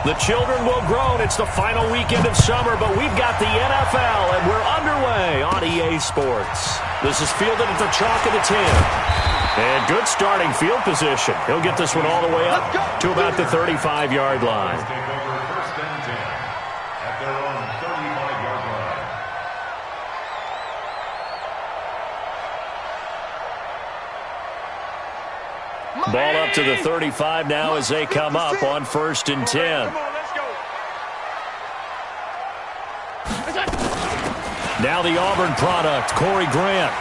The children will groan. It's the final weekend of summer, but we've got the NFL, and we're underway on EA Sports. This is fielded at the chalk of the 10. And good starting field position. He'll get this one all the way up to about the 35-yard line. Ball up to the 35 now as they come up on 1st and 10. Now the Auburn product, Corey Grant.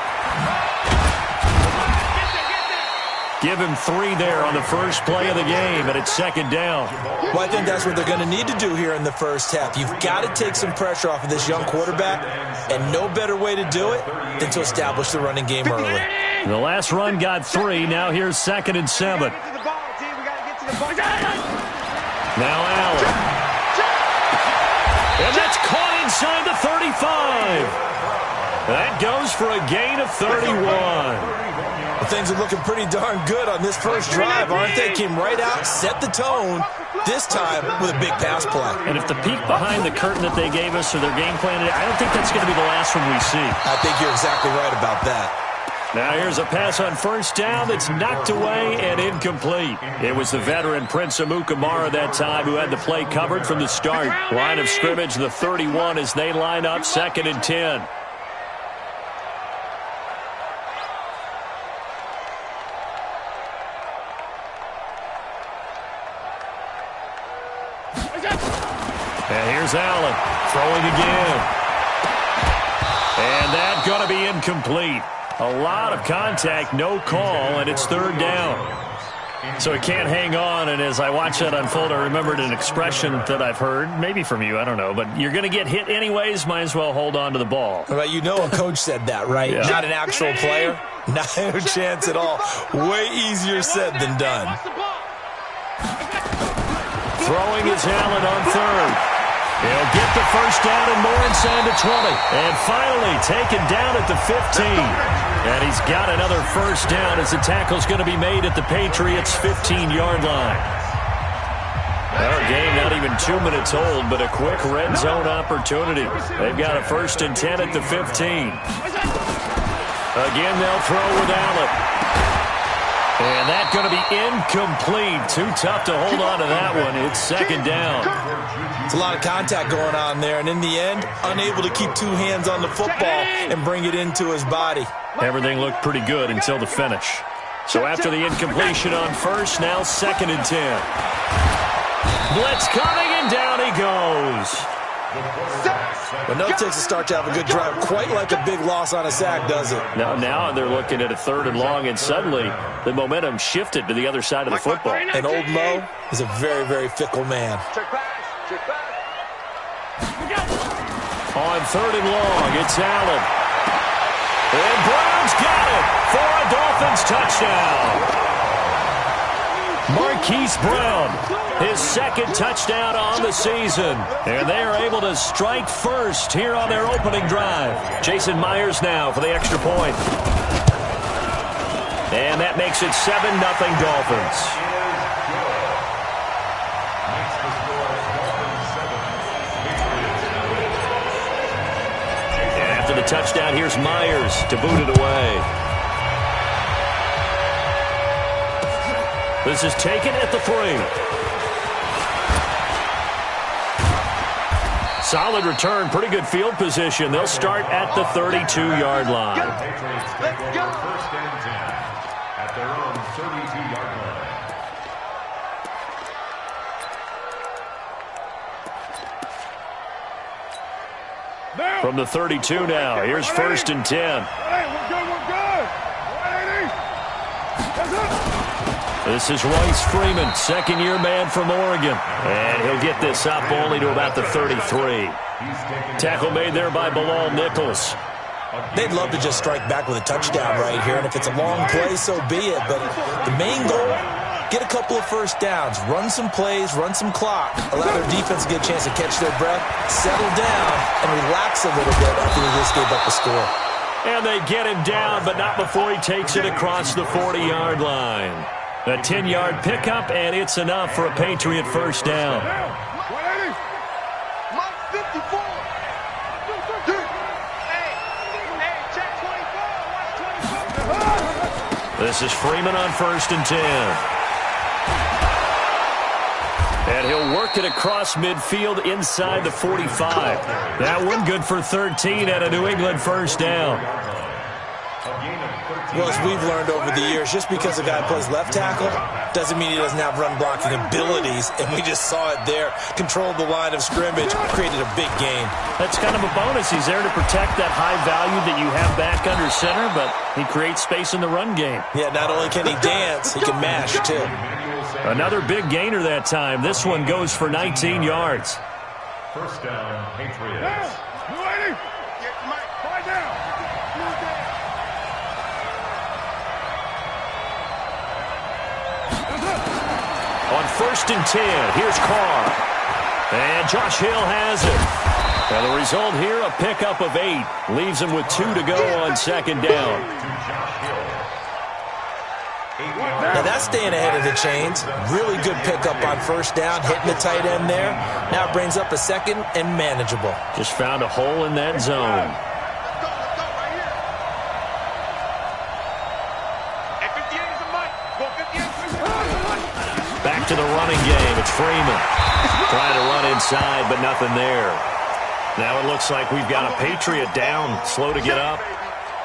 Give him 3 there on the first play of the game, and it's 2nd down. Well, I think that's what they're going to need to do here in the first half. You've got to take some pressure off of this young quarterback, and no better way to do it than to establish the running game early. The last run got 3. Now here's 2nd and 7. Now Allen. And that's caught inside the 35. That goes for a gain of 31. Well, things are looking pretty darn good on this first drive, aren't they? Came right out, set the tone, this time with a big pass play. And if the peek behind the curtain that they gave us or their game plan, I don't think that's going to be the last one we see. I think you're exactly right about that. Now here's a pass on 1st down that's knocked away and incomplete. It was the veteran Prince Amukamara that time who had the play covered from the start. Line of scrimmage, the 31 as they line up 2nd and 10. And here's Allen throwing again. And that's going to be incomplete. A lot of contact, no call, and it's 3rd down. So he can't hang on, and as I watch that unfold, I remembered an expression that I've heard, maybe from you, I don't know, but you're going to get hit anyways, might as well hold on to the ball. Well, you know a coach said that, right? Yeah. Not an actual player. Not a chance at all. Way easier said than done. Throwing is Allen on 3rd. He'll get the first down and more inside the 20. And finally taken down at the 15. And he's got another first down as the tackle's going to be made at the Patriots' 15-yard line. Our game not even 2 minutes old, but a quick red zone opportunity. They've got a 1st and 10 at the 15. Again, they'll throw with Allen. And that's going to be incomplete. Too tough to hold on to that one. It's 2nd down. It's a lot of contact going on there, and in the end, unable to keep 2 hands on the football and bring it into his body. Everything looked pretty good until the finish. So after the incompletion on 1st, now 2nd and 10. Blitz coming, and down he goes. But no takes a start to have a good drive. Quite like a big loss on a sack, does it? Now they're looking at a 3rd and long, and suddenly the momentum shifted to the other side of the football. And old Mo is a very, very fickle man. On 3rd and long, it's Allen. And Brown's got it for a Dolphins touchdown. Marquise Brown, his 2nd touchdown on the season. And they are able to strike first here on their opening drive. Jason Myers now for the extra point. And that makes it 7-0 Dolphins. And after the touchdown, here's Myers to boot it away. This is taken at the 3. Solid return, pretty good field position. They'll start at the 32-yard line. Let's go. 1st and 10 at their own 32-yard line. From the 32 now, here's 1st and 10. This is Royce Freeman, 2nd-year man from Oregon. And he'll get this up only to about the 33. Tackle made there by Bilal Nichols. They'd love to just strike back with a touchdown right here, and if it's a long play, so be it. But the main goal, get a couple of first downs, run some plays, run some clock, allow their defense to get a chance to catch their breath, settle down, and relax a little bit after they just gave up the score. And they get him down, but not before he takes it across the 40-yard line. A 10-yard pickup, and it's enough for a Patriot first down. This is Freeman on 1st and 10. And he'll work it across midfield inside the 45. That one good for 13 and a New England first down. Well, as we've learned over the years, just because a guy plays left tackle doesn't mean he doesn't have run-blocking abilities, and we just saw it there. Controlled the line of scrimmage, created a big gain. That's kind of a bonus. He's there to protect that high value that you have back under center, but he creates space in the run game. Yeah, not only can he dance, he can mash, too. Another big gainer that time. This one goes for 19 yards. First down, Patriots. On 1st and 10, here's Carr. And Josh Hill has it. And the result here, a pickup of 8. Leaves him with 2 to go on 2nd down. Now that's staying ahead of the chains. Really good pickup on 1st down, hitting the tight end there. Now it brings up a 2nd and manageable. Just found a hole in that zone. Back to the running game. It's Freeman. Trying to run inside, but nothing there. Now it looks like we've got a Patriot down, slow to get up.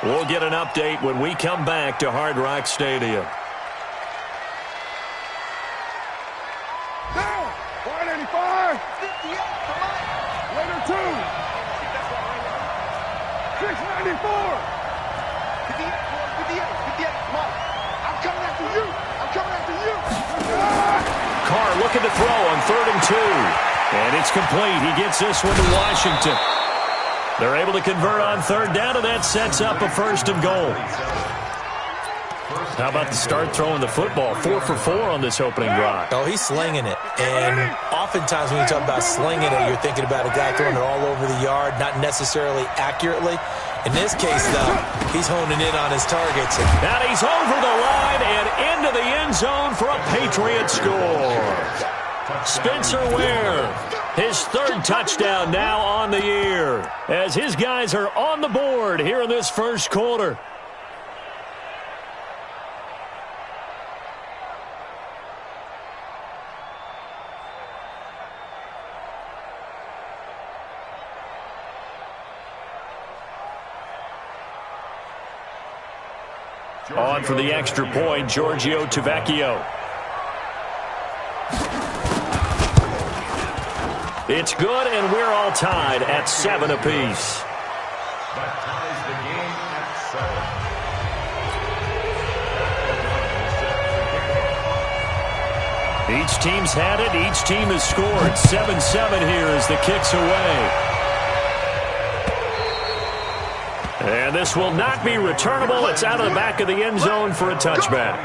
We'll get an update when we come back to Hard Rock Stadium. Down! 185! 102! 694! 58, come on. I'm coming after you! I'm coming after you! Carr looking to throw on 3rd and 2. And it's complete. He gets this one to Washington. They're able to convert on 3rd down, and that sets up a 1st and goal. How about the start throwing the football? 4 for 4 on this opening drive. Oh, he's slinging it. And oftentimes when you talk about slinging it, you're thinking about a guy throwing it all over the yard, not necessarily accurately. In this case, though, he's honing in on his targets. Now he's over the line and into the end zone for a Patriot score. Spencer Ware, his 3rd touchdown now on the year, as his guys are on the board here in this first quarter. On for the extra point, Giorgio Tavecchio. It's good, and we're all tied at 7 apiece. That ties the game at 7. Each team's had it. Each team has scored. 7-7 here as the kick's away. And this will not be returnable. It's out of the back of the end zone for a touchback.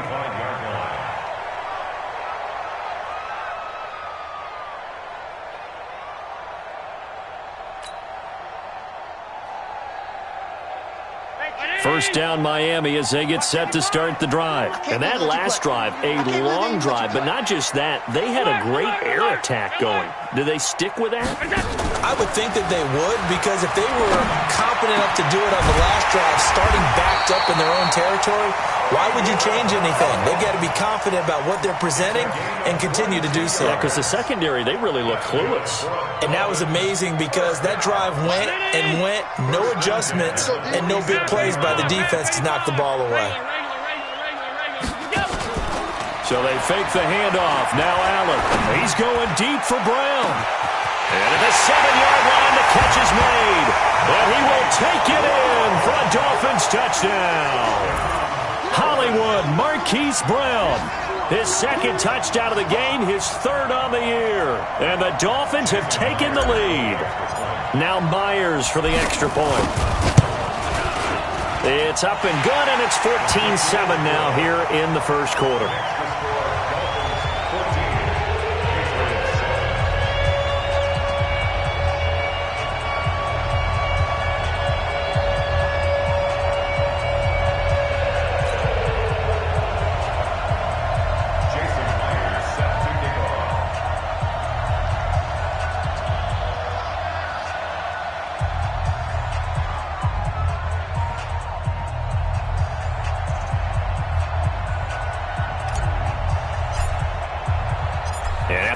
First down Miami as they get set to start the drive. And that last drive, a long drive, but not just that. They had a great air attack going. Do they stick with that? I would think that they would, because if they were confident enough to do it on the last drive, starting backed up in their own territory, why would you change anything? They've got to be confident about what they're presenting and continue to do so. Yeah, because the secondary, they really look clueless. And that was amazing because that drive went and went, no adjustments and no big plays by the defense to knock the ball away. So they fake the handoff. Now Allen. He's going deep for Brown. And at the 7-yard line, the catch is made. And he will take it in for a Dolphins touchdown. Hollywood Marquise Brown. His 2nd touchdown of the game, his 3rd on the year. And the Dolphins have taken the lead. Now Myers for the extra point. It's up and good, and it's 14-7 now here in the first quarter.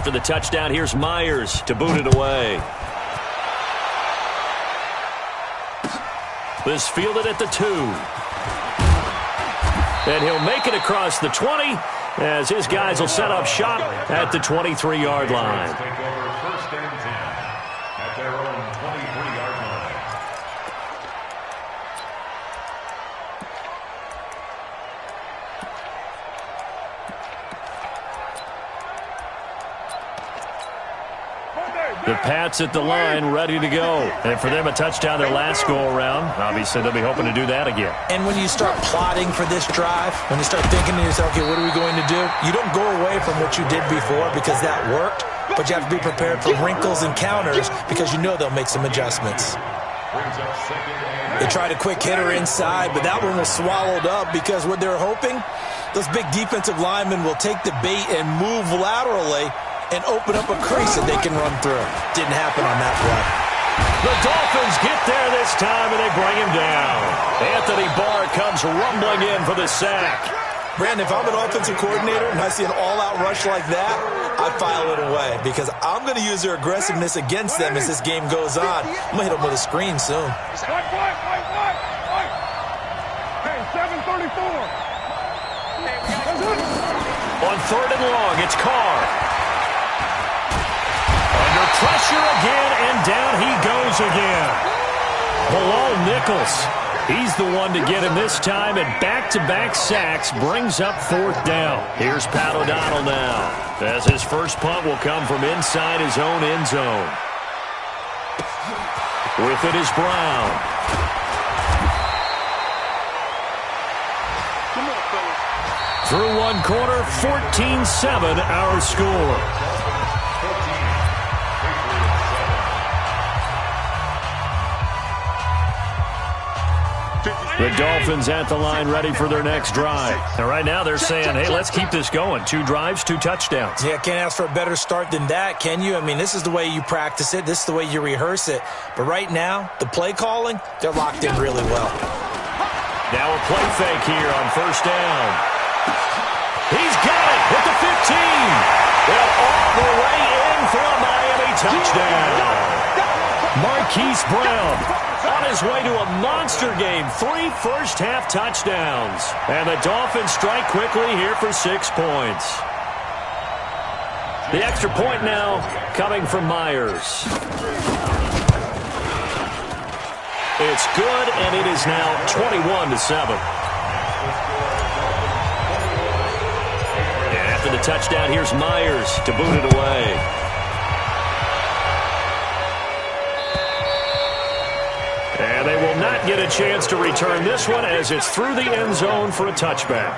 After the touchdown, here's Myers to boot it away. This fielded at the 2. And he'll make it across the 20 as his guys will set up shop at the 23-yard line. Take over first and 10 at their own 23-yard line. The Pats at the line, ready to go. And for them, a touchdown their last go-around. Obviously, they'll be hoping to do that again. And when you start plotting for this drive, when you start thinking to yourself, okay, what are we going to do? You don't go away from what you did before because that worked, but you have to be prepared for wrinkles and counters because you know they'll make some adjustments. They tried a quick hitter inside, but that one was swallowed up because what they're hoping, those big defensive linemen will take the bait and move laterally and open up a crease that they can run through. Didn't happen on that play. The Dolphins get there this time, and they bring him down. Anthony Barr comes rumbling in for the sack. Brandon, if I'm an offensive coordinator and I see an all-out rush like that, I'd file it away because I'm going to use their aggressiveness against them as this game goes on. I'm going to hit them with a screen soon. Hey, 734. On 3rd and long, it's Carr. Under pressure again, and down he goes again. Below Nichols. He's the one to get him this time, and back-to-back sacks brings up 4th down. Here's Pat O'Donnell now, as his first punt will come from inside his own end zone. With it is Brown. Through one quarter, 14-7 our score. The Dolphins at the line ready for their next drive. And right now they're saying, hey, let's keep this going. 2 drives, 2 touchdowns. Yeah, can't ask for a better start than that, can you? I mean, this is the way you practice it. This is the way you rehearse it. But right now, the play calling, they're locked in really well. Now a play fake here on 1st down. He's got it at the 15. And all the way in for a Miami touchdown. Marquise Brown on his way to a monster game. 3 first-half touchdowns. And the Dolphins strike quickly here for 6 points. The extra point now coming from Myers. It's good, and it is now 21-7. And after the touchdown, here's Myers to boot it away. And they will not get a chance to return this one as it's through the end zone for a touchback.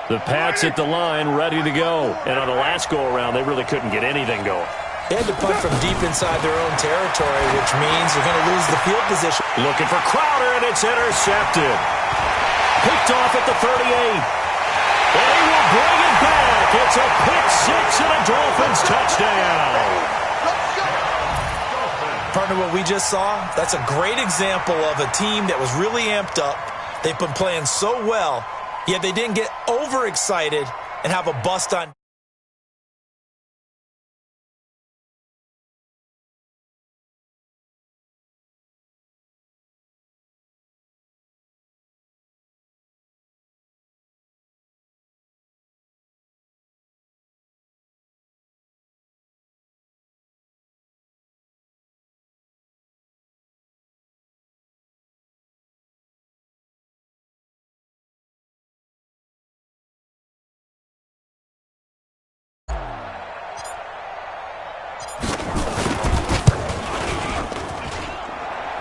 The Pats at the line ready to go. And on the last go-around, they really couldn't get anything going. They had to punt from deep inside their own territory, which means they're going to lose the field position. Looking for Crowder, and it's intercepted. Picked off at the 38. And he will bring it back. It's a pick 6 and a Dolphins touchdown. Partner, what we just saw, that's a great example of a team that was really amped up. They've been playing so well, yet they didn't get overexcited and have a bust on.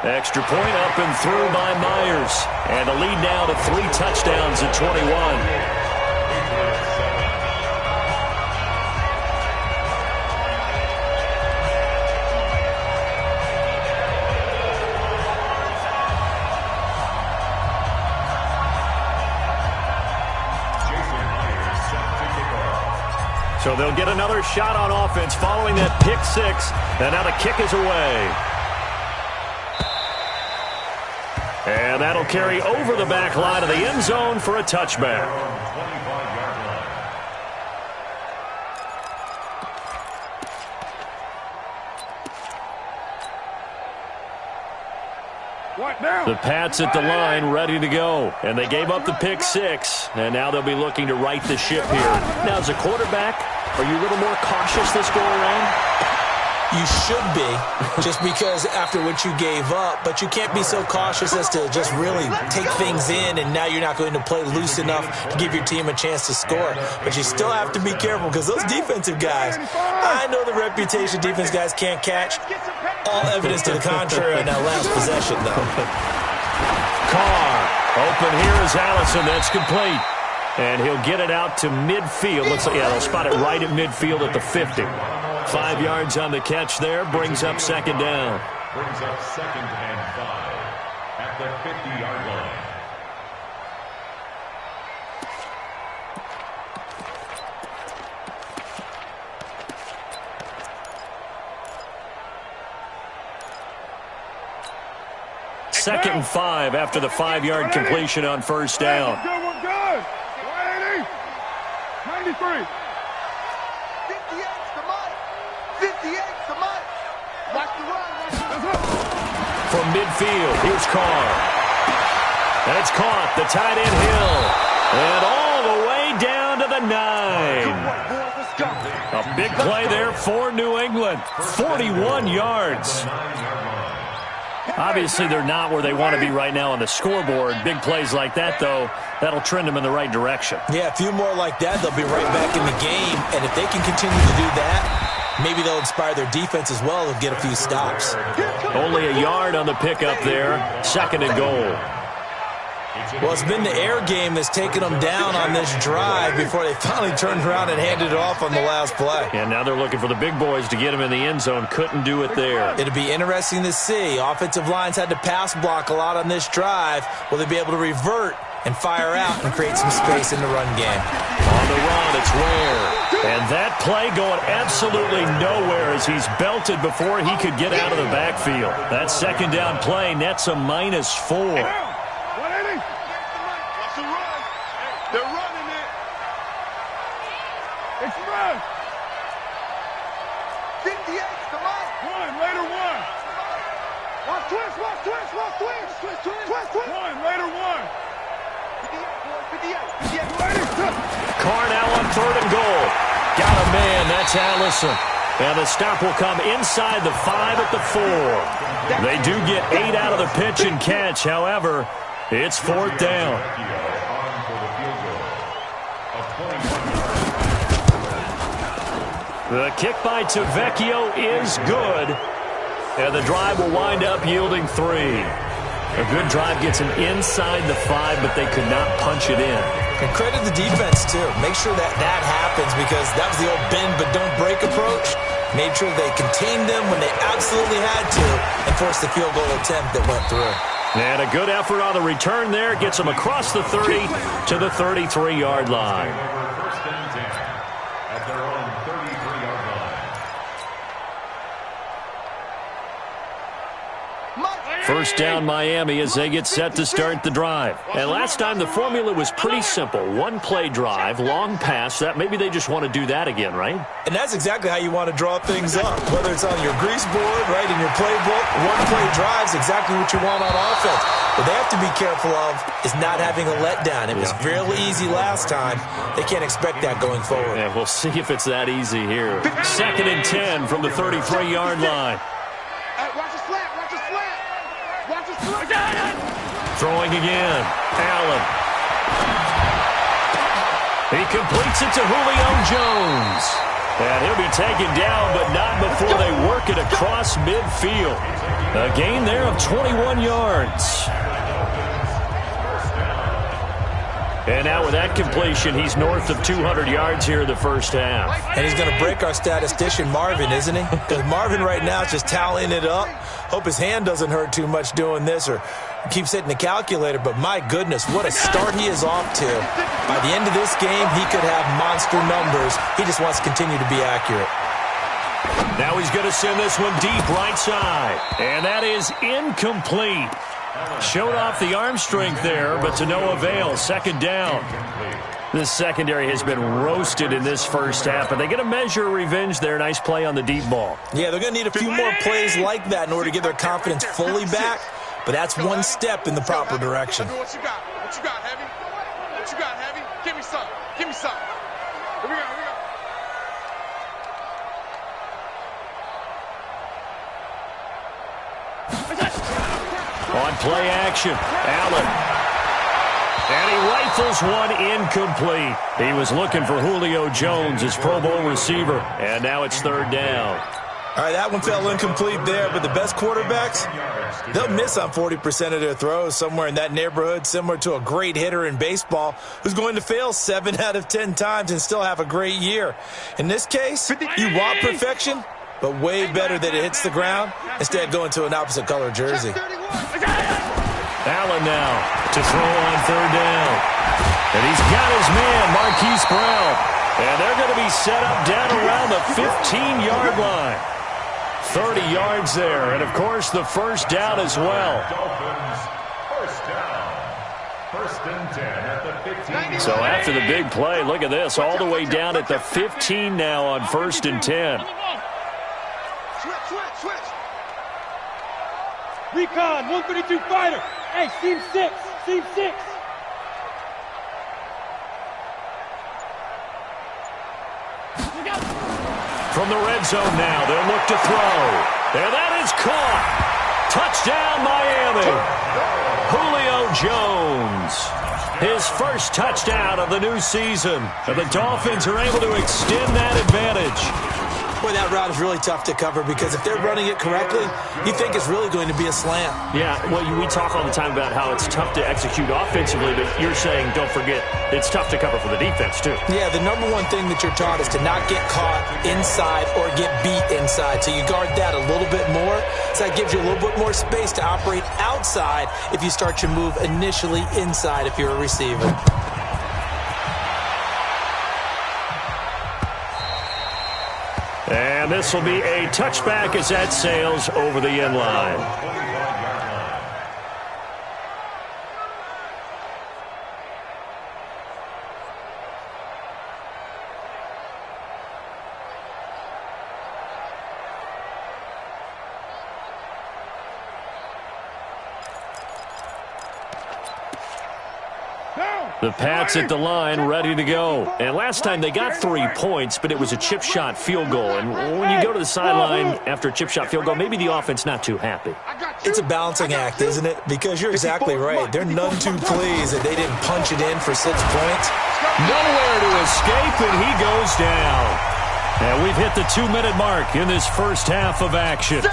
Extra point up and through by Myers. And the lead now to 3 touchdowns at 21. So they'll get another shot on offense following that pick six. And now the kick is away. And that'll carry over the back line of the end zone for a touchback. The Pats at the line ready to go. And they gave up the pick six. And now they'll be looking to right the ship here. Now, as a quarterback, are you a little more cautious this go around? You should be, just because after what you gave up, but you can't be so cautious as to just really take things in, and now you're not going to play loose enough to give your team a chance to score. But you still have to be careful, because those defensive guys, I know the reputation defense guys can't catch. All evidence to the contrary on that last possession, though. Carr, open here is Allison. That's complete. And he'll get it out to midfield. Looks like, yeah, they'll spot it right at midfield at the 50. 5 yards on the catch there. Brings up second down. Brings up 2nd and 5 at the 50-yard line. Second and 5 after the 5-yard completion on first down. We're good. 180. 93. 58's the mark. Watch the run. From midfield, here's Carr. And it's caught. The tight end Hill. And all the way down to the 9. A big play there for New England. 41 yards. Obviously, they're not where they want to be right now on the scoreboard. Big plays like that, though, that'll trend them in the right direction. Yeah, a few more like that, they'll be right back in the game. And if they can continue to do that, maybe they'll inspire their defense as well and get a few stops. Only a yard on the pickup there. 2nd and goal. Well, it's been the air game that's taken them down on this drive before they finally turned around and handed it off on the last play. And now they're looking for the big boys to get them in the end zone. Couldn't do it there. It'll be interesting to see. Offensive lines had to pass block a lot on this drive. Will they be able to revert and fire out and create some space in the run game? On the run, it's Ware. And that play going absolutely nowhere as he's belted before he could get out of the backfield. That second down play nets a -4. They're running it. Express. 58's the mark. One, later one. Watch twist, watch twist, watch twist. Twist, twist, twist, twist. One, later one. 58, 58. Carr now on 3rd and goal. Got a man, that's Allison. And the stop will come inside the 5 at the 4. They do get 8 out of the pitch and catch. However, it's 4th down. The kick by Tavecchio is good. And the drive will wind up yielding 3. A good drive gets him inside the 5, but they could not punch it in. And credit the defense, too. Make sure that happens, because that was the old bend but don't break approach. Made sure they contained them when they absolutely had to and forced the field goal attempt that went through. And a good effort on the return there. Gets them across the 30 to the 33-yard line. At their own 33-yard line. First down Miami as they get set to start the drive. And last time the formula was pretty simple. One-play drive, long pass. That maybe they just want to do that again, right? And that's exactly how you want to draw things up. Whether it's on your grease board, right, in your playbook, one-play drive is exactly what you want on offense. What they have to be careful of is not having a letdown. It was fairly easy last time. They can't expect that going forward. Yeah, we'll see if it's that easy here. 2nd and 10 from the 33-yard line. Watch the slant, watch the slant. Watch the slant. Throwing again. Allen. He completes it to Julio Jones. And he'll be taken down, but not before they work it across midfield. A gain there of 21 yards. And now with that completion, he's north of 200 yards here in the first half. And he's going to break our statistician, Marvin, isn't he? Because Marvin right now is just tallying it up. Hope his hand doesn't hurt too much doing this, or keeps hitting the calculator, but my goodness, what a start he is off to. By the end of this game, he could have monster numbers. He just wants to continue to be accurate. Now he's going to send this one deep right side. And that is incomplete. Showed off the arm strength there, but to no avail. Second down. This secondary has been roasted in this first half, but they get a measure of revenge there. Nice play on the deep ball. Yeah, they're going to need a few more plays like that in order to get their confidence fully back, but that's one step in the proper direction. What you got? What you got, Heavy? What you got, Heavy? Give me some. Give me some. Here we go. Here we go. On play action, Allen. And he rifles one incomplete. He was looking for Julio Jones, his Pro Bowl receiver. And now it's third down. All right, that one fell incomplete there, but the best quarterbacks, they'll miss on 40% of their throws, somewhere in that neighborhood, similar to a great hitter in baseball who's going to fail 7 out of 10 times and still have a great year. In this case, you want perfection, but way better that it hits the ground instead of going to an opposite color jersey. Allen now to throw on third down. And he's got his man, Marquise Brown. And they're going to be set up down around the 15-yard line. 30 yards there. And, of course, the first down as well. First down. First and 10 at the 15. So after the big play, look at this. All the way down at the 15 now on first and 10. Switch. Recon, 132 fighter. Hey, seam 6. From the red zone now, they'll look to throw. And that is caught. Touchdown, Miami. Julio Jones. His first touchdown of the new season. And the Dolphins are able to extend that advantage. Boy, that route is really tough to cover because if they're running it correctly, you think it's really going to be a slant. Yeah, well, we talk all the time about how it's tough to execute offensively, but you're saying, don't forget, it's tough to cover for the defense, too. Yeah, the number one thing that you're taught is to not get caught inside or get beat inside. So you guard that a little bit more. So that gives you a little bit more space to operate outside if you start your move initially inside if you're a receiver. And this will be a touchback as that sails over the end line. The Pats at the line, ready to go. And last time they got 3 points, but it was a chip shot field goal. And when you go to the sideline after a chip shot field goal, maybe the offense not too happy. It's a balancing act, isn't it? Because you're exactly right. They're none too pleased that they didn't punch it in for 6 points. Nowhere to escape, and he goes down. And we've hit the 2-minute mark in this first half of action. Good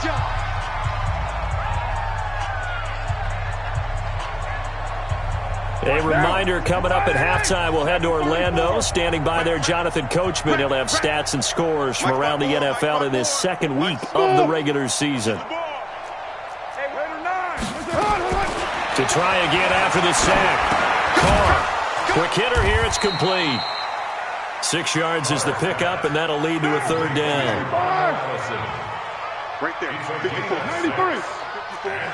job. A reminder coming up at halftime, we'll head to Orlando. Standing by there, Jonathan Coachman. He'll have stats and scores from around the NFL in this second week of the regular season. To try again after the sack. Carr, quick hitter here, it's complete. 6 yards is the pickup, and that'll lead to a third down. Right there, 54,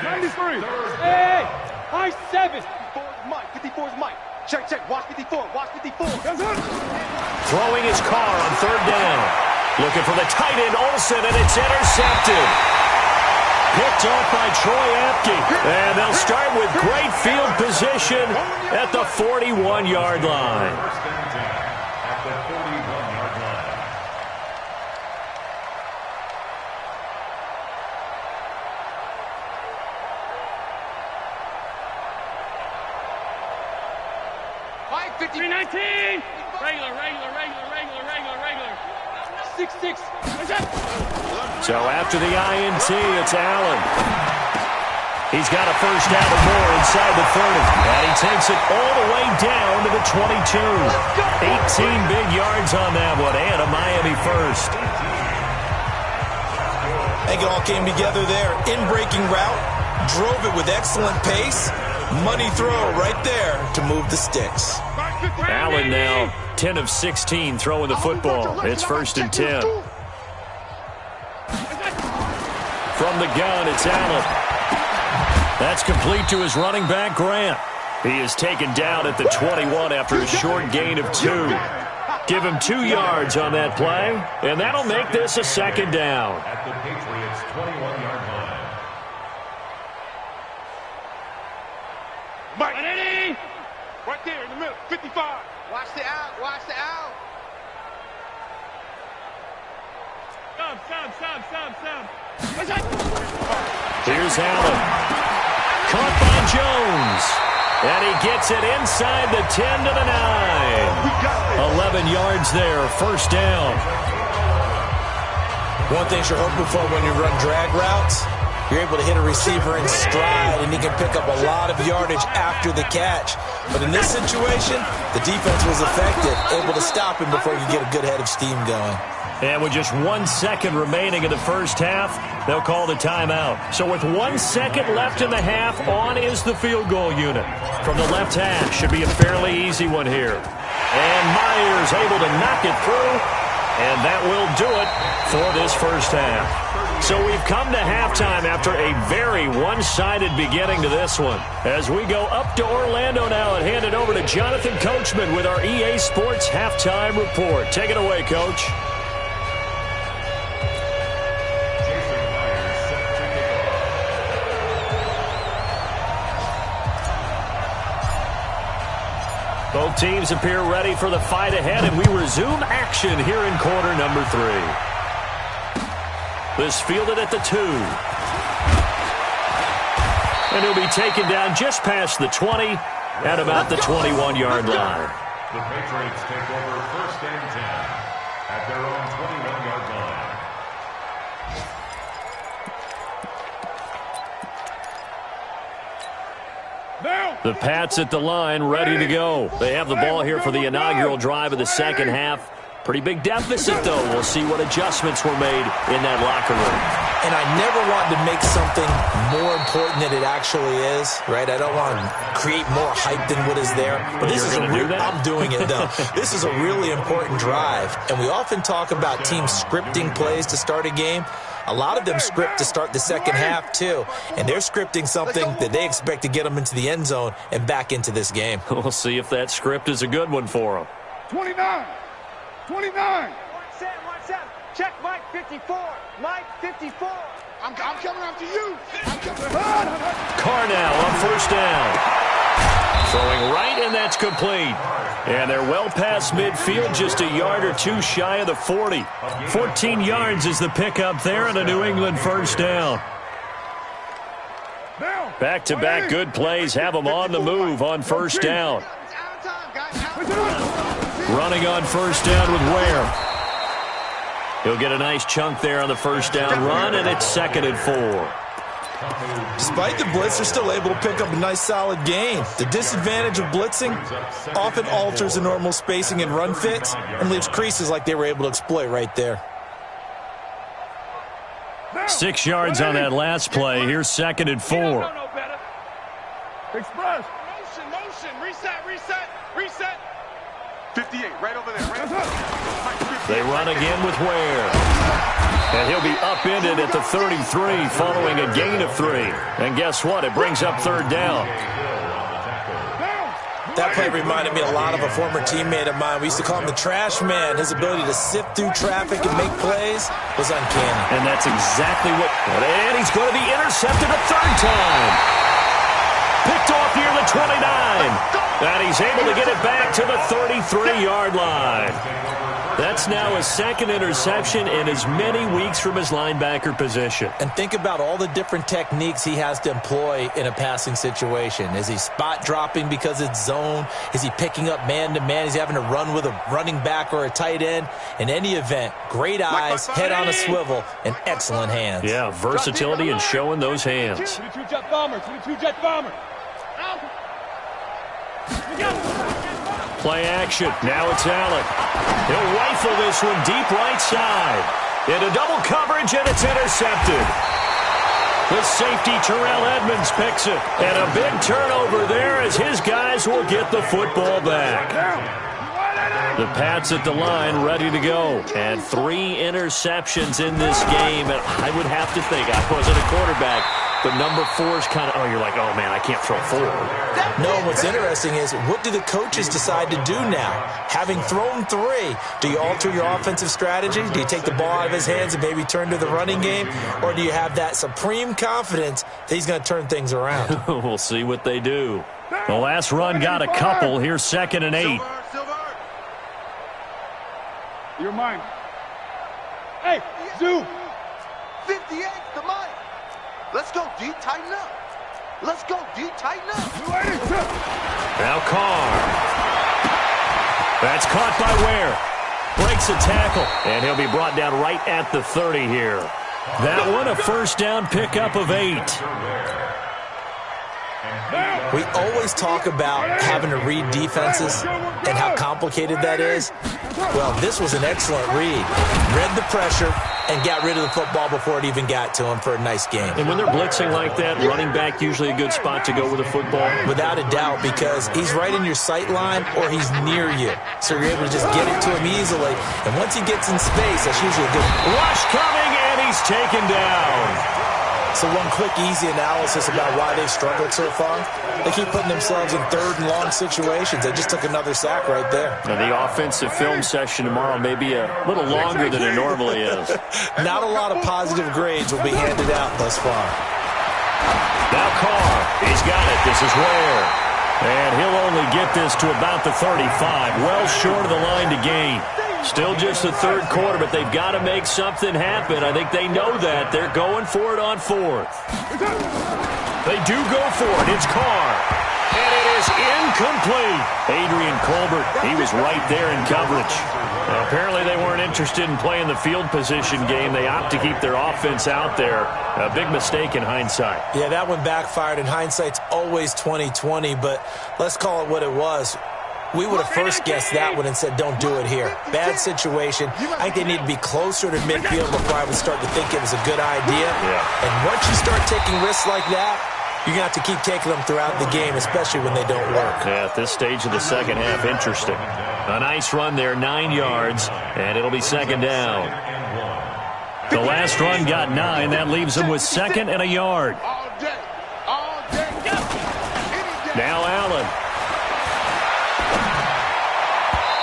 93. Hey, high 7. 54's Mike. Check. Watch 54. Throwing his Carr on third down. Looking for the tight end, Olsen, and it's intercepted. Picked off by Troy Apke. And they'll start with great field position at the 41-yard line. At the 41-yard line. Mike, 319. Regular. 6-6. So after the INT, it's Allen. He's got a first down or more inside the 30. And he takes it all the way down to the 22. 18 big yards on that one, and a Miami first. I think it all came together there. In-breaking route, drove it with excellent pace. Money throw right there to move the sticks. Allen now 10 of 16 throwing the football. It's 1st and 10. From the gun, it's Allen. That's complete to his running back, Grant. He is taken down at the 21 after a short gain of 2. Give him 2 yards on that play, and that'll make this a 2nd down. At the Patriots' 21-yard line. Mike, right there in the middle, 55. Watch the out, watch the out. Sound. Here's Allen. Caught by Jones. And he gets it inside the 10 to the 9. 11 yards there, 1st down. One thing you're hoping for when you run drag routes, you're able to hit a receiver in stride, and he can pick up a lot of yardage after the catch. But in this situation, the defense was effective, able to stop him before he could get a good head of steam going. And with just 1 second remaining in the first half, they'll call the timeout. So with 1 second left in the half, on is the field goal unit. From the left hash, should be a fairly easy one here. And Myers able to knock it through, and that will do it for this first half. So we've come to halftime after a very one-sided beginning to this one. As we go up to Orlando now and hand it over to Jonathan Coachman with our EA Sports Halftime Report. Take it away, Coach. Both teams appear ready for the fight ahead, and we resume action here in quarter number 3. This fielded at the 2. And he'll be taken down just past the 20 at about the 21-yard line. The Patriots take over 1st and 10 at their own 21-yard line. The Pats at the line, ready to go. They have the ball here for the inaugural drive of the second half. Pretty big deficit, though. We'll see what adjustments were made in that locker room. And I never want to make something more important than it actually is, right? I don't want to create more hype than what is there. But this is I'm doing it, though. This is a really important drive. And we often talk about teams scripting plays to start a game. A lot of them script to start the second half, too. And they're scripting something that they expect to get them into the end zone and back into this game. We'll see if that script is a good one for them. 29. 29. Check Mike 54. Mike 54. I'm coming after you. Carr now on 1st down. Throwing right, and that's complete. And they're well past midfield, just a yard or 2 shy of the 40. 14 yards is the pickup there, and a New England 1st down. Back-to-back good plays have them on the move on 1st down. Running on 1st down with Ware. He'll get a nice chunk there on the 1st down run, and it's 2nd and 4. Despite the blitz, they're still able to pick up a nice solid gain. The disadvantage of blitzing often alters the normal spacing and run fits and leaves creases like they were able to exploit right there. 6 yards on that last play. Here's 2nd and 4. Express. Motion. Reset. 58, right over there. They run again with Ware. And he'll be upended at the 33 following a gain of 3. And guess what? It brings up 3rd down. That play reminded me a lot of a former teammate of mine. We used to call him the trash man. His ability to sift through traffic and make plays was uncanny. And that's exactly what... And he's going to be intercepted a 3rd time. Picked off near the 29. And he's able to get it back to the 33-yard line. That's now his 2nd interception in as many weeks from his linebacker position. And think about all the different techniques he has to employ in a passing situation. Is he spot dropping because it's zone? Is he picking up man-to-man? Is he having to run with a running back or a tight end? In any event, great eyes, head on a swivel, and excellent hands. Yeah, versatility and showing those hands. 22 jet bomber. Play action. Now it's Allen. He'll rifle this one deep right side. Into double coverage, and it's intercepted. The safety, Terrell Edmonds, picks it. And a big turnover there as his guys will get the football back. The Pats at the line, ready to go. And 3 interceptions in this game. And I would have to think, I wasn't a quarterback, but number 4 is kind of, oh, you're like, oh, man, I can't throw 4. No, what's interesting is, what do the coaches decide to do now? Having thrown 3, do you alter your offensive strategy? Do you take the ball out of his hands and maybe turn to the running game? Or do you have that supreme confidence that he's going to turn things around? We'll see what they do. The last run got a couple. Here's 2nd and 8. You're mine. Hey, Zoo. 58, the Mike. Let's go, D. Tighten up. Let's go, D. Tighten up. Now Carr. That's caught by Ware. Breaks a tackle, and he'll be brought down right at the 30 here. That one a first down pickup of 8. We always talk about having to read defenses and how complicated that is. Well, this was an excellent read. Read the pressure and got rid of the football before it even got to him for a nice game. And when they're blitzing like that, running back usually a good spot to go with the football? Without a doubt, because he's right in your sight line or he's near you. So you're able to just get it to him easily. And once he gets in space, that's usually a good rush coming, and he's taken down. So one quick, easy analysis about why they've struggled so far. They keep putting themselves in 3rd and long situations. They just took another sack right there. Now the offensive film session tomorrow may be a little longer than it normally is. Not a lot of positive grades will be handed out thus far. Now Carr, he's got it. This is Ware. And he'll only get this to about the 35. Well short of the line to gain. Still just the 3rd quarter, but they've got to make something happen. I think they know that. They're going for it on 4th. They do go for it. It's Carr. And it is incomplete. Adrian Colbert, he was right there in coverage. Now, apparently they weren't interested in playing the field position game. They opt to keep their offense out there. A big mistake in hindsight. Yeah, that one backfired. In hindsight's always 20/20, but let's call it what it was. We would have first guessed that one and said, don't do it here. Bad situation. I think they need to be closer to midfield before I would start to think it was a good idea. Yeah. And once you start taking risks like that, you're going to have to keep taking them throughout the game, especially when they don't work. Yeah, at this stage of the second half, interesting. A nice run there, 9 yards, and it'll be 2nd down. The last run got 9. That leaves them with 2nd and a yard. Now Allen.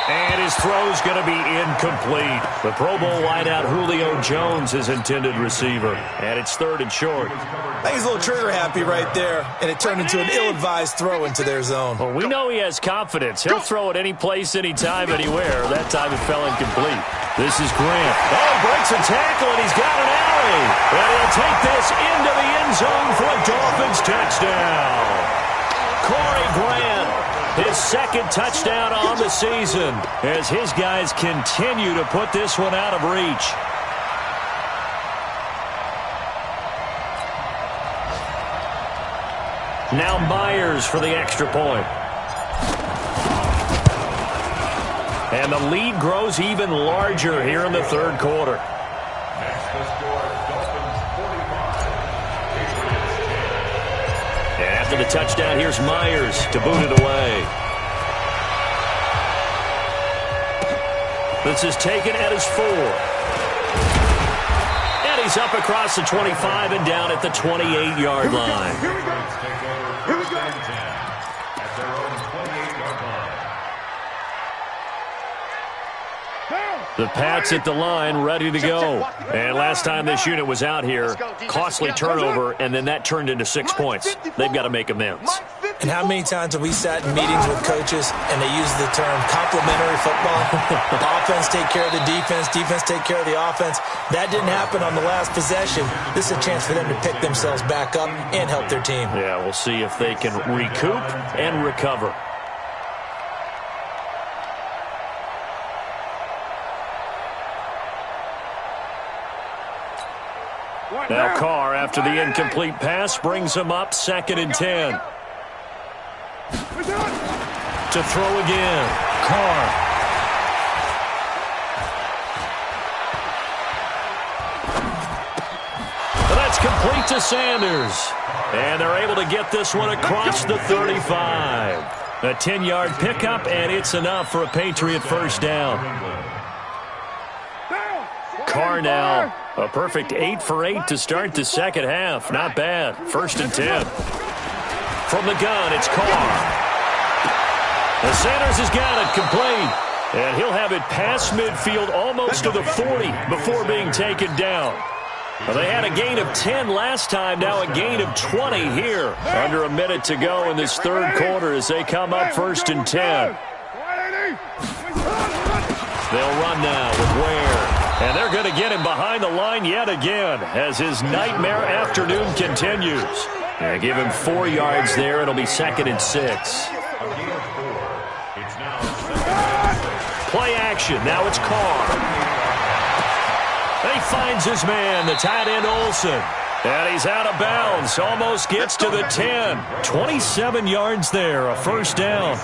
And his throw's going to be incomplete. The Pro Bowl wideout Julio Jones, his intended receiver. And it's 3rd and short. I think he's a little trigger happy right there, and it turned into an ill-advised throw into their zone. Well, we know he has confidence. He'll throw it any place, anytime, anywhere. That time it fell incomplete. This is Grant. Oh, breaks a tackle, and he's got an alley. And he'll take this into the end zone for a Dolphins touchdown. Corey Grant, his 2nd touchdown on the season as his guys continue to put this one out of reach. Now Myers for the extra point. And the lead grows even larger here in the 3rd quarter. Next, the score, Dolphins 45, Patriots 10. And after the touchdown, here's Myers to boot it away. This is taken at his 4. And he's up across the 25 and down at the 28-yard line. Here we go. Take over first and 10 at their own 28-yard line. The Pats at the line, ready to go. And last time this unit was out here, costly turnover, and then that turned into 6 points. They've got to make amends. And how many times have we sat in meetings with coaches and they use the term complementary football? Offense take care of the defense, defense take care of the offense. That didn't happen on the last possession. This is a chance for them to pick themselves back up and help their team. Yeah, we'll see if they can recoup and recover. Now Carr, after the incomplete pass, brings him up 2nd and 10. To throw again, Carr. complete to Sanders. And they're able to get this one across the 35. A 10-yard pickup, and it's enough for a Patriot first down. Carr now, a perfect 8 for 8 to start the second half. Not bad. 1st and 10. From the gun, it's Carr. And Sanders has got it complete. And he'll have it past midfield almost to the 40 before being taken down. Well, they had a gain of 10 last time, now a gain of 20 here. Under a minute to go in this third quarter as they come up 1st and 10. They'll run now with Ware. And they're going to get him behind the line yet again as his nightmare afternoon continues. They give him 4 yards there. It'll be 2nd and 6. Play action. Now it's Carr. He finds his man, the tight end Olsen. And he's out of bounds. Almost gets to the 10. 27 yards there, a first down.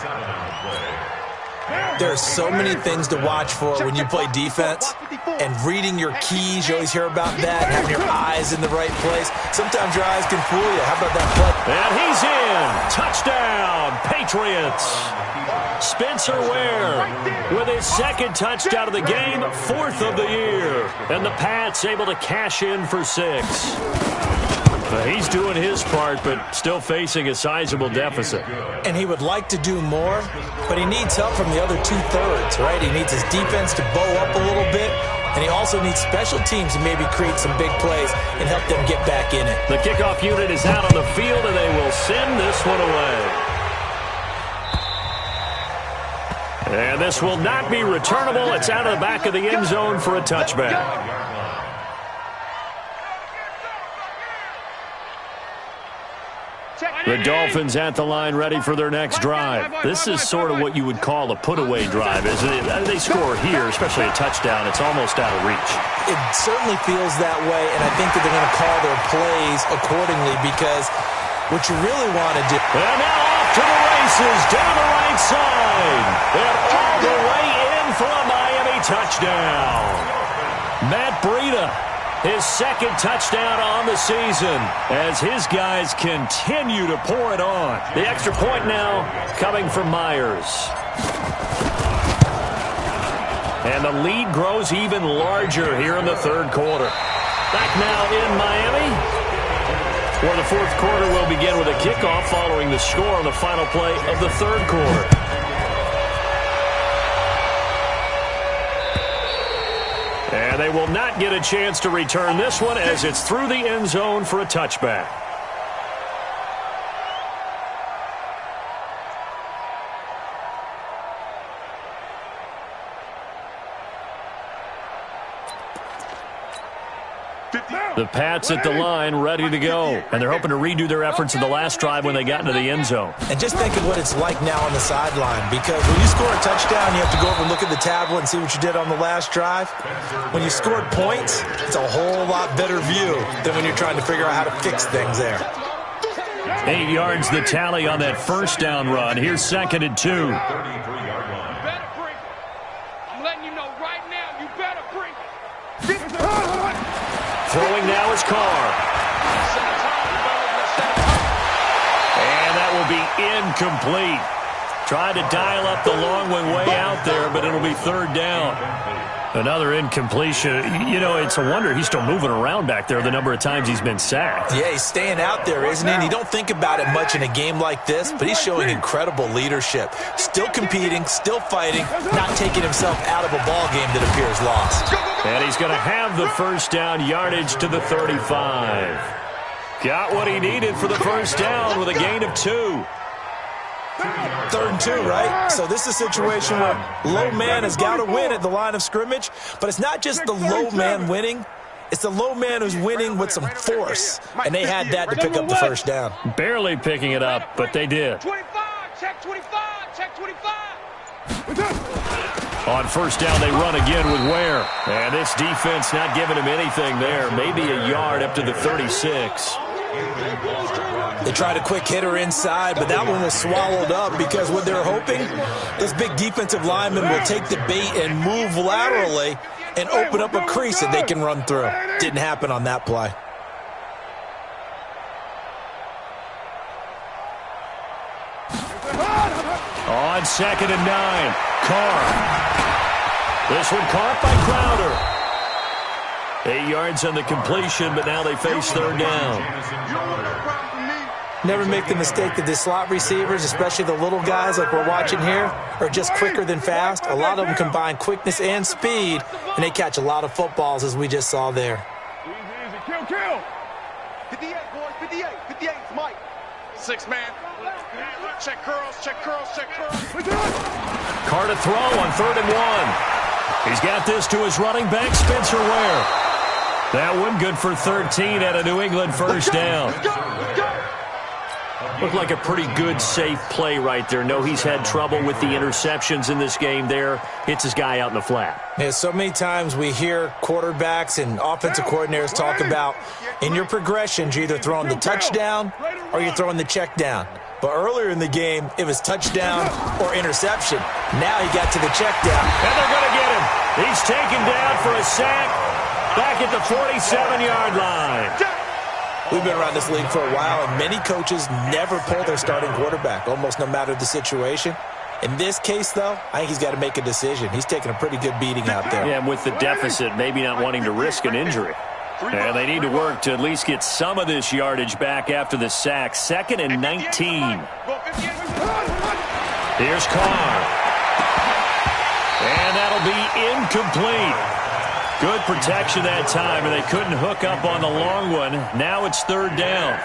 There are so many things to watch for when you play defense. And reading your keys, you always hear about that. Having your eyes in the right place. Sometimes your eyes can fool you. How about that play? And he's in. Touchdown, Patriots. Spencer Ware with his 2nd touchdown of the game, 4th of the year. And the Pats able to cash in for 6. He's doing his part, but still facing a sizable deficit. And he would like to do more, but he needs help from the other 2/3, right? He needs his defense to bow up a little bit, and he also needs special teams to maybe create some big plays and help them get back in it. The kickoff unit is out on the field, and they will send this one away. And this will not be returnable. It's out of the back of the end zone for a touchback. The Dolphins at the line ready for their next drive. This is sort of what you would call a put-away drive, isn't it? They score here, especially a touchdown. It's almost out of reach. It certainly feels that way, and I think that they're going to call their plays accordingly because what you really want to do... And now off to the races, down the right side. And all the way in for a Miami touchdown. Matt Breida, his 2nd touchdown on the season as his guys continue to pour it on. The extra point now coming from Myers. And the lead grows even larger here in the third quarter. Back now in Miami, where the fourth quarter will begin with a kickoff following the score on the final play of the third quarter. And they will not get a chance to return this one as it's through the end zone for a touchback. The Pats at the line ready to go. And they're hoping to redo their efforts in the last drive when they got into the end zone. And just think of what it's like now on the sideline, because when you score a touchdown, you have to go over and look at the tablet and see what you did on the last drive. When you scored points, it's a whole lot better view than when you're trying to figure out how to fix things there. 8 yards the tally on that first down run. Here's 2nd and 2. I'm letting you know right now, you better bring it. Throwing now is Carr. And that will be incomplete. Tried to dial up the long one way out there, but it'll be 3rd down. Another incompletion. You know, it's a wonder he's still moving around back there the number of times he's been sacked. Yeah, he's staying out there, isn't he? And you don't think about it much in a game like this, but he's showing incredible leadership. Still competing, still fighting, not taking himself out of a ball game that appears lost. And he's going to have the first down, yardage to the 35. Got what he needed for the first down with a gain of 2. 3rd and 2, right? So this is a situation where low man has got to win at the line of scrimmage, but it's not just the low man winning. It's the low man who's winning with some force, and they had that to pick up the first down. Barely picking it up, but they did. 25, check 25, check 25. On first down, they run again with Ware. And this defense not giving him anything there. Maybe a yard up to the 36. They tried a quick hitter inside, but that one was swallowed up because what they're hoping, those big defensive linemen will take the bait and move laterally and open up a crease that they can run through. Didn't happen on that play. on 2nd and 9. Carr. This one caught by Crowder. 8 yards on the completion, but now they face 3rd down. Never make the mistake that the slot receivers, especially the little guys like we're watching here, are just quicker than fast. A lot of them combine quickness and speed, and they catch a lot of footballs, as we just saw there. Easy, kill, kill. 58, boys, 58. 58, it's Mike. 6 man. Check curls, check curls, check curls. Carr to throw on 3rd and 1. He's got this to his running back, Spencer Ware. That one good for 13 at a New England 1st down. Let's go. Looked like a pretty good, safe play right there. No, he's had trouble with the interceptions in this game there. Hits his guy out in the flat. Yeah, so many times we hear quarterbacks and offensive coordinators talk about in your progressions, you're either throwing the touchdown or you're throwing the check down. But earlier in the game, it was touchdown or interception. Now he got to the check down. And they're going to get him. He's taken down for a sack back at the 47-yard line. We've been around this league for a while, and many coaches never pull their starting quarterback, almost no matter the situation. In this case, though, I think he's got to make a decision. He's taking a pretty good beating out there. Yeah, and with the deficit, maybe not wanting to risk an injury. And they need to work to at least get some of this yardage back after the sack. 2nd and 19. Here's Carr. And that'll be incomplete. Good protection that time, and they couldn't hook up on the long one. Now it's 3rd down.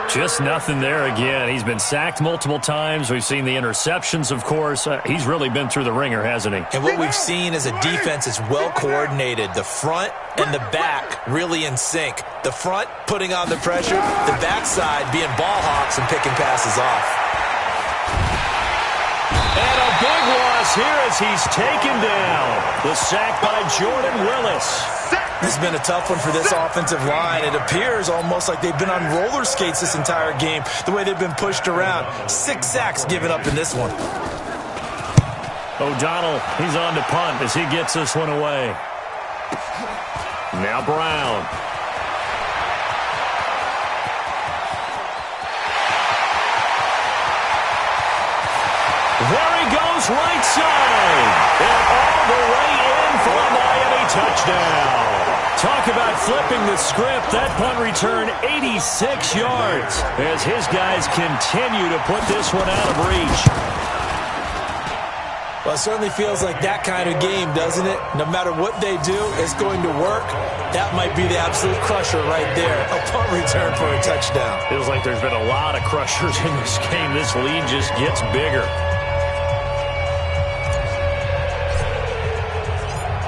Just nothing there again. He's been sacked multiple times. We've seen the interceptions, of course. He's really been through the ringer, hasn't he? And what we've seen is a defense that's well coordinated. The front and the back really in sync. The front putting on the pressure, the backside being ball hawks and picking passes off. And a big loss here as he's taken down. The sack by Jordan Willis. This has been a tough one for this offensive line. It appears almost like they've been on roller skates this entire game, the way they've been pushed around. 6 sacks given up in this one. O'Donnell, he's on to punt as he gets this one away. Now Brown. There he goes, right side. And all the way in for a Miami touchdown. Talk about flipping the script. That punt return 86 yards as his guys continue to put this one out of reach. Well, it certainly feels like that kind of game, doesn't it? No matter what they do, it's going to work. That might be the absolute crusher right there. A punt return for a touchdown. Feels like there's been a lot of crushers in this game. This lead just gets bigger.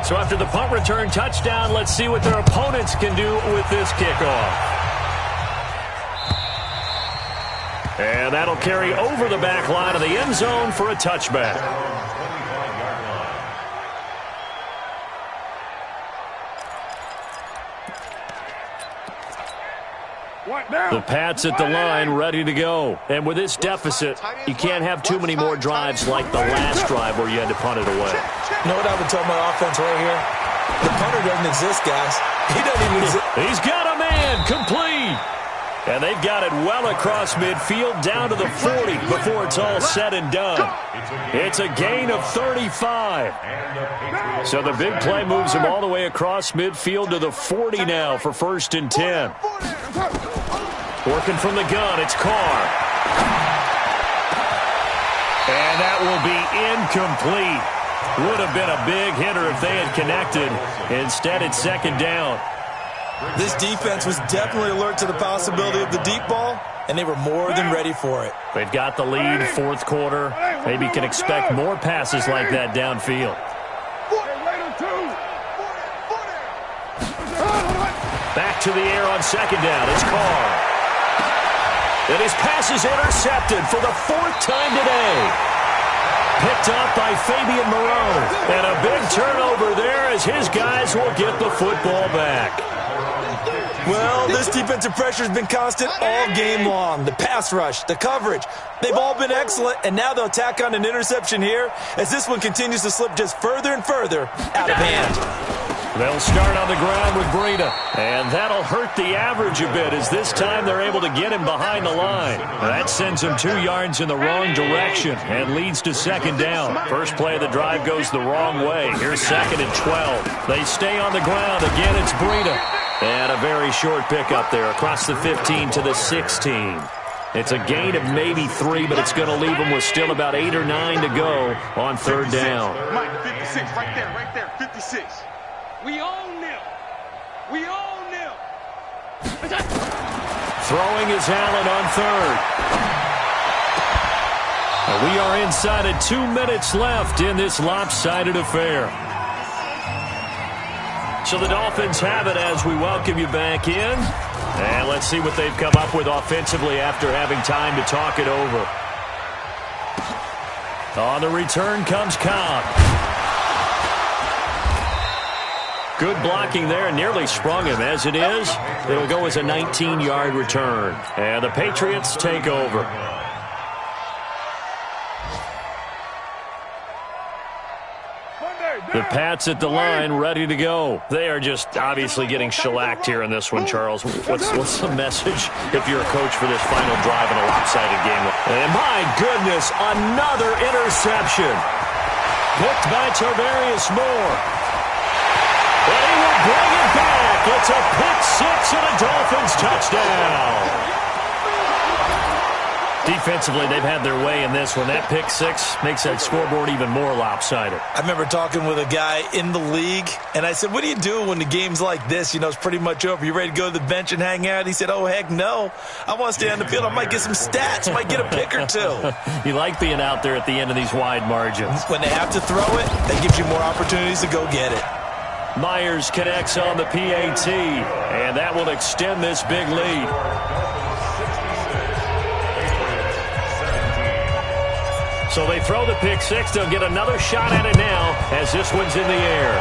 So after the punt return touchdown, let's see what their opponents can do with this kickoff. And that'll carry over the back line of the end zone for a touchback. The Pats at the line, ready to go. And with this deficit, you can't have too many more drives like the last drive where you had to punt it away. You know what I would tell my offense right here? The punter doesn't exist, guys. He doesn't even exist. He's got a man, complete. And they've got it well across midfield down to the 40 before it's all said and done. It's a gain of 35. So the big play moves him all the way across midfield to the 40 now for 1st and 10. Working from the gun, it's Carr. And that will be incomplete. Would have been a big hitter if they had connected. Instead, it's 2nd down. This defense was definitely alert to the possibility of the deep ball, and they were more than ready for it. They've got the lead, 4th quarter. Maybe can expect more passes like that downfield. Back to the air on 2nd down. It's Carr. And his pass is intercepted for the 4th time today. Picked up by Fabian Moreau. And a big turnover there as his guys will get the football back. Well, this defensive pressure has been constant all game long. The pass rush, the coverage, they've all been excellent, and now they'll tack on an interception here as this one continues to slip just further and further out of hand. They'll start on the ground with Breida. And that'll hurt the average a bit as this time they're able to get him behind the line. That sends him 2 yards in the wrong direction and leads to second down. First play of the drive goes the wrong way. Here's second and 12. They stay on the ground. Again, it's Breida. And a very short pickup there across the 15 to the 16. It's a gain of maybe 3, but it's going to leave them with still about 8 or 9 to go on third down. Mike, 56, right there, 56. We own them. We own them. Throwing is Allen on third. We are inside of 2 minutes left in this lopsided affair. So the Dolphins have it as we welcome you back in. And let's see what they've come up with offensively after having time to talk it over. On the return comes Cobb. Good blocking there, nearly sprung him. As it is, it'll go as a 19-yard return. And the Patriots take over. The Pats at the line, ready to go. They are just obviously getting shellacked here in this one, Charles. What's the message if you're a coach for this final drive in a lopsided game? And my goodness, another interception. Picked by Tarvarius Moore. And he will bring it back. It's a pick-6 and a Dolphins touchdown. Defensively, they've had their way in this one. That pick-6 makes that scoreboard even more lopsided. I remember talking with a guy in the league, and I said, what do you do when the game's like this? You know, it's pretty much over. You ready to go to the bench and hang out? He said, oh, heck no. I want to stay on the field. I might get some stats. Might get a pick or two. You like being out there at the end of these wide margins. When they have to throw it, that gives you more opportunities to go get it. Myers connects on the PAT, and that will extend this big lead. So they throw the pick-6. They'll get another shot at it now as this one's in the air.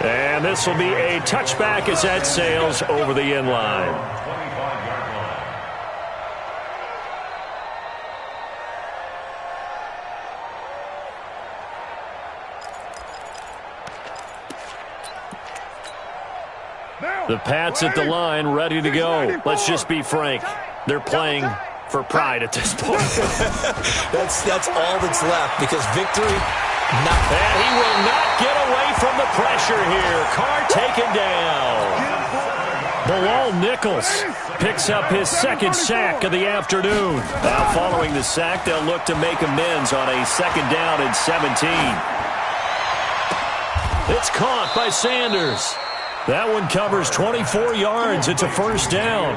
And this will be a touchback as that sails over the end line. The Pats at the line, ready to go. Let's just be frank. They're playing for pride at this point. That's all that's left because victory, nothing. And he will not get away from the pressure here. Carr taken down. Bilal Nichols picks up his second sack of the afternoon. Now following the sack, they'll look to make amends on a second down and 17. It's caught by Sanders. That one covers 24 yards. It's a first down.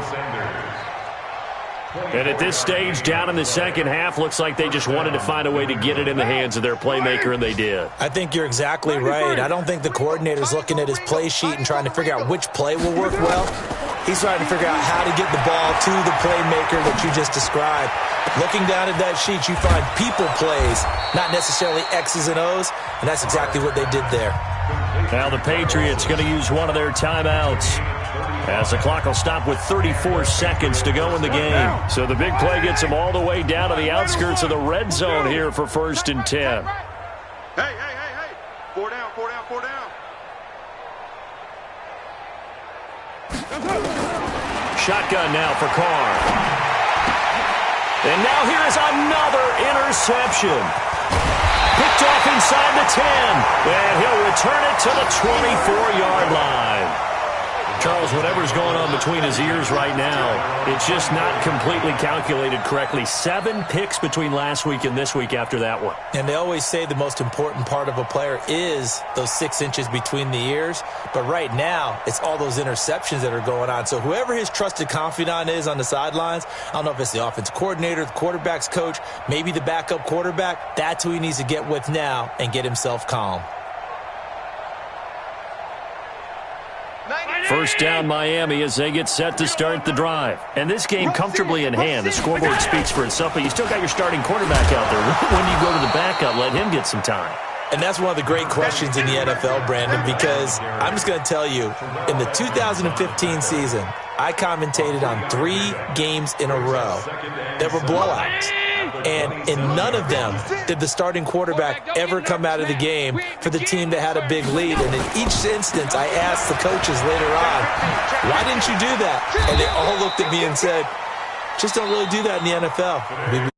And at this stage, down in the second half, looks like they just wanted to find a way to get it in the hands of their playmaker, and they did. I think you're exactly right. I don't think the coordinator's looking at his play sheet and trying to figure out which play will work well. He's trying to figure out how to get the ball to the playmaker that you just described. Looking down at that sheet, you find people plays, not necessarily X's and O's, and that's exactly what they did there. Now the Patriots going to use one of their timeouts as the clock will stop with 34 seconds to go in the game. So the big play gets them all the way down to the outskirts of the red zone here for 1st and 10. Hey. 4 down. Shotgun now for Carr. And now here is another interception. Picked off inside the 10. And he'll return it to the 24-yard line. Charles, whatever's going on between his ears right now, it's just not completely calculated correctly. 7 picks between last week and this week after that one. And they always say the most important part of a player is those 6 inches between the ears. But right now, it's all those interceptions that are going on. So whoever his trusted confidant is on the sidelines, I don't know if it's the offensive coordinator, the quarterback's coach, maybe the backup quarterback, that's who he needs to get with now and get himself calm. First down Miami as they get set to start the drive. And this game comfortably in hand. The scoreboard speaks for itself, but you still got your starting quarterback out there. When do you go to the backup? Let him get some time. And that's one of the great questions in the NFL, Brandon, because I'm just going to tell you, in the 2015 season, I commentated on 3 games in a row that were blowouts. And in none of them did the starting quarterback ever come out of the game for the team that had a big lead. And in each instance, I asked the coaches later on, why didn't you do that? And they all looked at me and said, just don't really do that in the NFL.